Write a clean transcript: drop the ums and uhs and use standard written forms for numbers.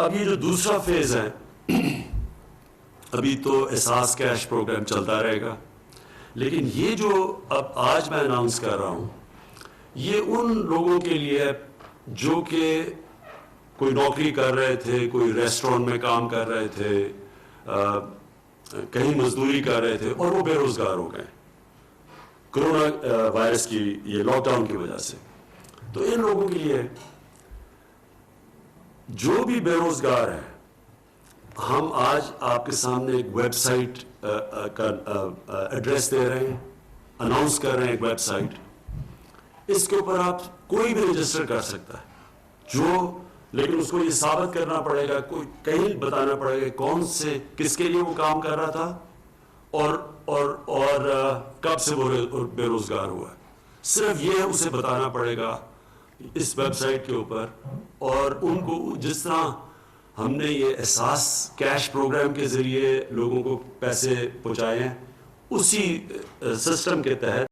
اب یہ جو دوسرا فیز ہے، ابھی تو احساس کیش پروگرام چلتا رہے گا، لیکن یہ جو اب آج میں اناؤنس کر رہا ہوں یہ ان لوگوں کے لیے جو کہ کوئی نوکری کر رہے تھے، کوئی ریسٹورینٹ میں کام کر رہے تھے، کہیں مزدوری کر رہے تھے اور وہ بے روزگار ہو گئے کرونا وائرس کی یہ لاک ڈاؤن کی وجہ سے. تو ان لوگوں کے لیے جو بھی بے روزگار ہے، ہم آج آپ کے سامنے ایک ویب سائٹ کا ایڈریس دے رہے ہیں، اناؤنس کر رہے ہیں ایک ویب سائٹ. اس کے اوپر آپ کوئی بھی رجسٹر کر سکتا ہے، لیکن اس کو یہ ثابت کرنا پڑے گا، کوئی کہیں بتانا پڑے گا کون سے کس کے لیے وہ کام کر رہا تھا اور کب سے وہ بے روزگار ہوا ہے. صرف یہ اسے بتانا پڑے گا اس ویب سائٹ کے اوپر. اور ان کو جس طرح ہم نے یہ احساس کیش پروگرام کے ذریعے لوگوں کو پیسے پہنچائے ہیں، اسی سسٹم کے تحت